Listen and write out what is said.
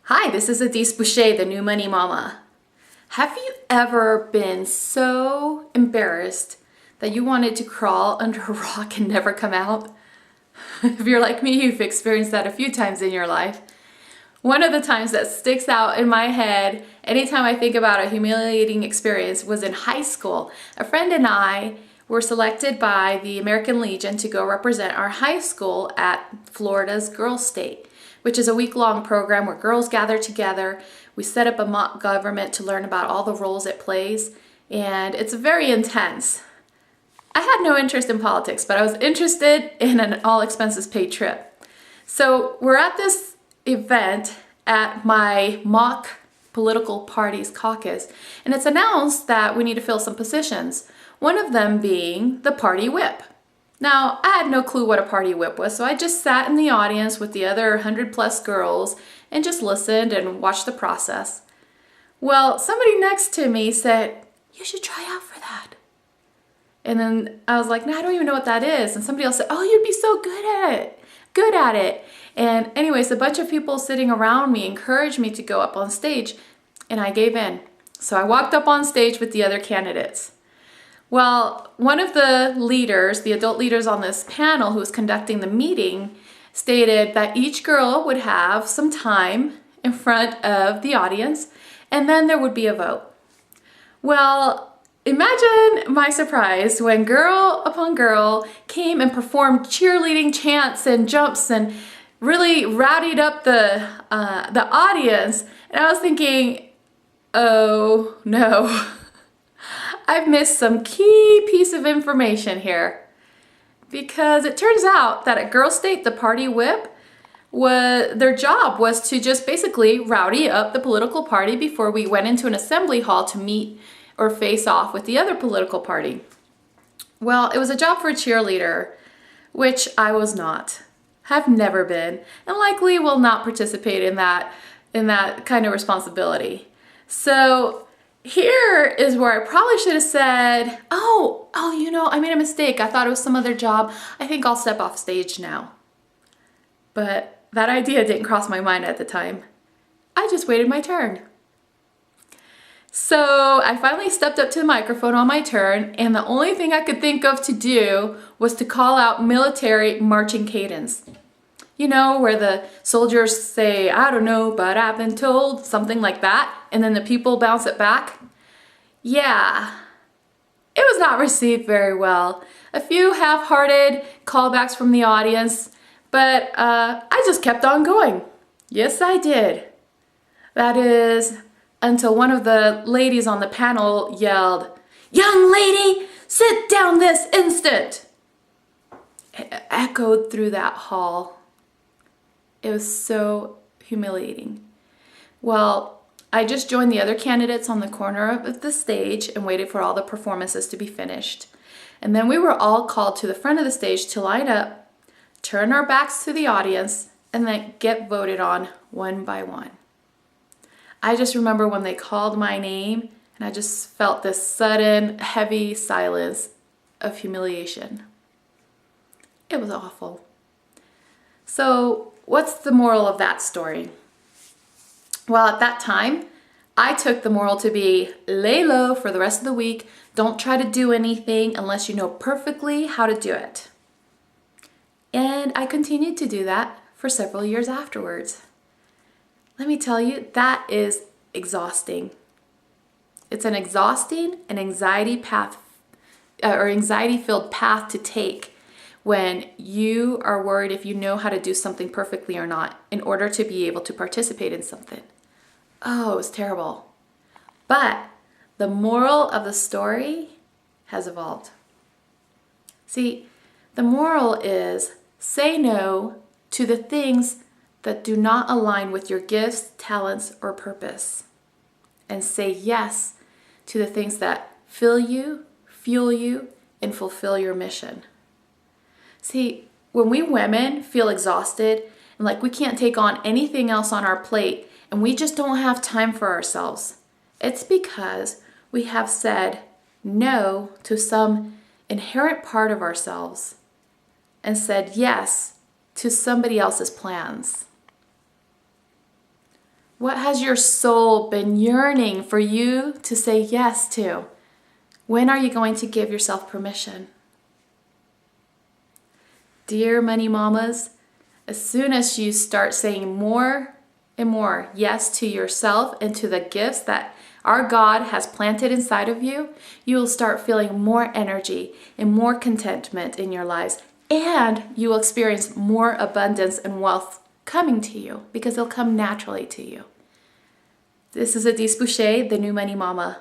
Hi, this is Adhis Boucha, the new money mama. Have you ever been so embarrassed that you wanted to crawl under a rock and never come out? If you're like me, you've experienced that a few times in your life. One of the times that sticks out in my head anytime I think about a humiliating experience was in high school. A friend and I were selected by the American Legion to go represent our high school at Florida's Girls State, which is a week-long program where girls gather together. We set up a mock government to learn about all the roles it plays, and it's very intense. I had no interest in politics, but I was interested in an all-expenses-paid trip. So we're at this event at my mock political party's caucus, and it's announced that we need to fill some positions, one of them being the party whip. Now, I had no clue what a party whip was, so I just sat in the audience with the other 100+ girls and just listened and watched the process. Well, somebody next to me said, "You should try out for that." And then I was like, "No, I don't even know what that is." And somebody else said, "Oh, you'd be so good at it. And anyways, a bunch of people sitting around me encouraged me to go up on stage, and I gave in. So I walked up on stage with the other candidates. Well, one of the leaders, the adult leaders on this panel who was conducting the meeting, stated that each girl would have some time in front of the audience, and then there would be a vote. Well, imagine my surprise when girl upon girl came and performed cheerleading chants and jumps and really rowdied up the audience, and I was thinking, oh no. I've missed some key piece of information here, because it turns out that at Girls State, the party whip, their job was to just basically rowdy up the political party before we went into an assembly hall to meet or face off with the other political party. Well, it was a job for a cheerleader, which I was not, have never been, and likely will not participate in that kind of responsibility. So here is where I probably should have said, oh, I made a mistake. I thought it was some other job. I think I'll step off stage now. But that idea didn't cross my mind at the time. I just waited my turn. So I finally stepped up to the microphone on my turn, and the only thing I could think of to do was to call out military marching cadence. You know, where the soldiers say, "I don't know, but I've been told," something like that, and then the people bounce it back. Yeah, it was not received very well. A few half-hearted callbacks from the audience, but I just kept on going. Yes, I did. That is, until one of the ladies on the panel yelled, "Young lady, sit down this instant!" It echoed through that hall. It was so humiliating. Well, I just joined the other candidates on the corner of the stage and waited for all the performances to be finished. And then we were all called to the front of the stage to line up, turn our backs to the audience, and then get voted on one by one. I just remember when they called my name, and I just felt this sudden, heavy silence of humiliation. It was awful. So, what's the moral of that story? Well, at that time, I took the moral to be lay low for the rest of the week. Don't try to do anything unless you know perfectly how to do it. And I continued to do that for several years afterwards. Let me tell you, that is exhausting. It's an exhausting and anxiety-filled path to take when you are worried if you know how to do something perfectly or not in order to be able to participate in something. Oh, it was terrible. But the moral of the story has evolved. See, the moral is say no to the things that do not align with your gifts, talents, or purpose. And say yes to the things that fill you, fuel you, and fulfill your mission. See, when we women feel exhausted and like we can't take on anything else on our plate and we just don't have time for ourselves, it's because we have said no to some inherent part of ourselves and said yes to somebody else's plans. What has your soul been yearning for you to say yes to? When are you going to give yourself permission? Dear Money Mamas, as soon as you start saying more and more yes to yourself and to the gifts that our God has planted inside of you, you will start feeling more energy and more contentment in your lives, and you will experience more abundance and wealth coming to you because it'll come naturally to you. This is Adhis Boucha, the New Money Mama.